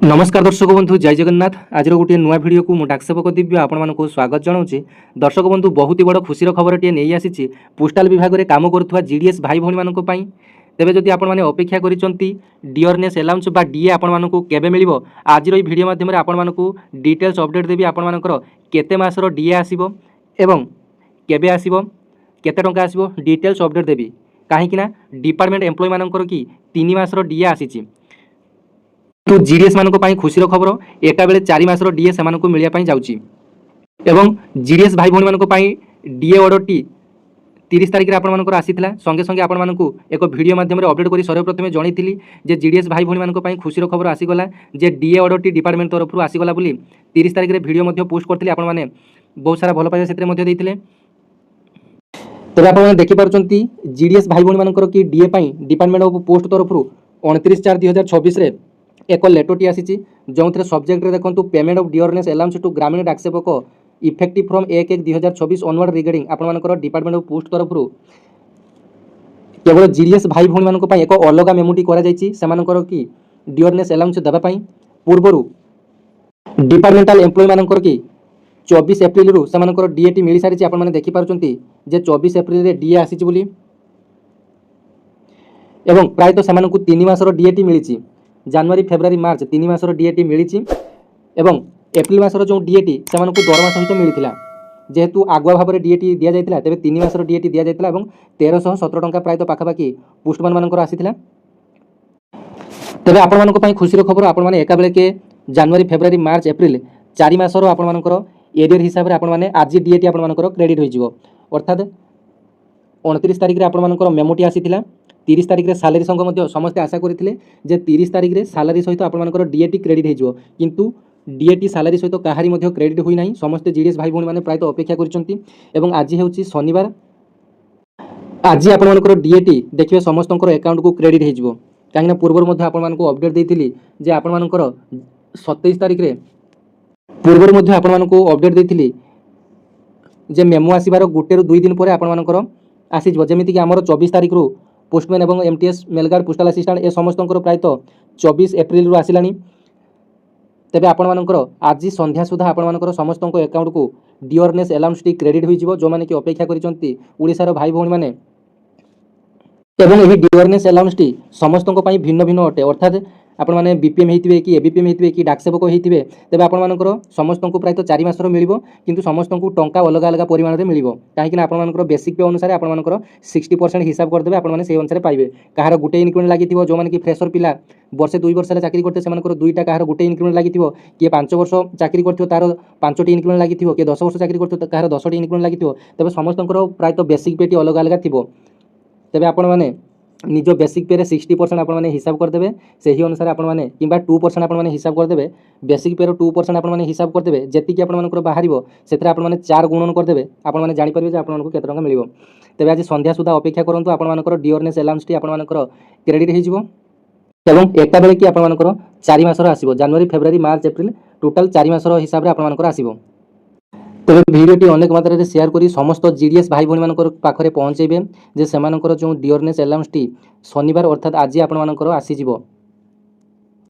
नमस्कार दर्शक बंधु जय जगन्नाथ। आज गोटे नुआ भिडियो को मुझे डाकसेवक दिव्य आपण स्वागत जनाऊँगी। दर्शक बंधु बहुत ही बड़ खुशी खबर टे नहीं आसी पोस्टाल विभाग में काम करुवा जीडीएस भाई भाई मानी तेरे जदि आपण अपेक्षा करिसेंती डियरनेस अलाउंस बा डीए आपण केबे मिलिबो आज भिडियो माध्यम आपण डिटेल्स अपडेट देवी आपण मानकर केते मासर डीए आसीबो एवं केबे आसीबो केते टंका आसीबो डिटेल्स अपडेट देवी कहीं डिपार्टमेंट एम्प्लॉय मानकर कि 3 मासर डीए आसीची। तो जीडीएस मानक पई खुशीर खबर एका बेले 4 मासर डीए सेमानकु मिलिया पई जाउची एवं जीडीएस भाई भौणी मानक पई डीए ऑर्डरटी 30 तारिख रे आपण मानकर आसीथिला संगे संगे आपण मानकु एक वीडियो माध्यम रे अपडेट करी सर्वप्रथमे जणैथिली जे जीडीएस भाई भौणी मानक पई खुशीर खबर आसी गला जे डीए ऑर्डरटी डिपार्टमेंट तरफ आसी गला बोली 30 तारिख रे वीडियो मध्ये पोस्ट करथिली आपण माने बहुत सारा भल पाइबा सेतरे मध्ये देथिले। तबे आपण माने देखि पारुचंती जीडीएस भाई भौणी मानकर कि डीए पई डिपार्टमेंट ऑफ पोस्ट तरफ 29/4/2026 रे एक लेटरटी आसी जो सब्जेक्ट देखो payment of dearness allowance to ग्रामीण डाकसेवक इफेक्टिव फ्रॉम 1/1/2026 ऑनवर्ड रिगार्डिंग आपंकर डिपार्टमेंट ऑफ पोस्ट तरफ केवल जीडीएस भाई भौणी मानक एक अलग मेमोटी कर डियरनेस अलाउंस देवाई पूर्वर डिपार्टमेंटाल एम्प्लॉय मानकर कि 24 एप्रिल रु से डीएटी मिल सारी आपने देखिपुंट जे 24 एप्रिल डीए आसी प्रायतः से 3 मासर डीएटी मिली जनवरी फेब्रुआरी मार्च 3 मासर डीएटी मिली एवं एप्रिल मासर जो डीएटी से दरमा सहित मिलता जेहेतु आगुआ भाव में डीएटी दि जाता तेज 3 मासर डीएटी दि जाता 1317 टंका प्रायतः पाखापाखि पोस्टमैन मानकर आसीथिला। तेज आपण खुशी खबर आपण मैंने एका बेले के जनवरी फेब्रुआरी मार्च एप्रिल 4 मासर आपंकर एरियर हिसाब से आपने आज डीएटी आपंकर क्रेडिट हो अर्थात 29 तारिख में आपंकर मेमोटी आसीथिला 30 तारिख में सालारी संघ समस्ते आशा करते 30 तारिख में सालारी सहित आपंकर डीएटी क्रेडिट हो किंतु डीएटी सालारी सहित कहारी क्रेडिट हुई ना समस्ते जीडीएस भाई भौणी मैंने प्रायतः अपेक्षा कर आज हूँ शनिवार आज आपंकर डीएटी देखिए समस्त अकाउंट को क्रेडिट हो कहीं पूर्व आपको अपडेट देती जे आपंकर 27 तारिख में पूर्व आपको अपडेट देती जे मेमो आसबार गोटे 2 दिन पर आपंकर आसीज जमीक आमर 24 तारिख रु पोस्टमैन एवं एमटीएस मेलगार्ड पोस्टाल असिस्टेंट ए समस्त प्रायतः 24 एप्रिल रु आसिलानी तेबे आपंकर आज संध्या सुधा आपंकर समस्त अकाउंट को डियरनेस अलाउंस टी क्रेडिट हो जो मैंने कि अपेक्षा करिसेंती ओडिशार भाई भौणी माने एवं यही डियरनेस अलाउंस टी समस्त भिन्न भिन्न अटे अर्थात आपण मैंने बीपीएम होते कि एबीपीएम होते कि डाकसेवक होते तेज आपंकर समस्त प्रायतः 4 मासर मिल कि समस्त टंका अलग अलग परिमाण में मिल कहीं आपंकर बेसिक पे अनुसार आपंकर 60% हिसाब करदे आपने से अनुसार पाइबे कहार गोटे इनक्रीमेंट लगी जो मैंने कि फ्रेशर पिला वर्षे 2 वर्ष चाकरी करते से दुईटा कहार गोटे इनक्रीमेंट लगी किए 5 वर्ष चाकरी कर तार 5टी इनक्रीमेंट लगी किए 10 वर्ष चाकरी कर कहार 10टी इनक्रीमेंट लगी तेज समस्त प्रायतः बेसिक पेटी अलग अलग थी तेज आपण मैंने निज बेसिक पे 60% आपने हिसाब करदे से ही अनुसार आपने कि 2% आपने हिसाब करदे बेसिक पे 2% आपने हिसाब करदे जी आपंकर बाहर से आपने 4 गुणन करदे आपने जापर आपको केते टंका मिल तेज आज संध्या सुधा अपेक्षा करूँ आपंकर डियरनेस अलाउंस टी आपंकर क्रेडिट हो एका बेले कि आपंकर 4 मासर आसो जनवरी फेब्रुआरी मार्च एप्रिल टोटाल 4 मासर हिसाब से आपंकर आसो। तेज भिडियोटी अनेक मात्रा रे शेयर करी समस्त जीडीएस भाई भौणी मानकर पाखरे पहुँचेबे जे सेमानकर जो डियरनेस अलाउंस टी शनिवार अर्थात आज आपंकर आसीजिवो।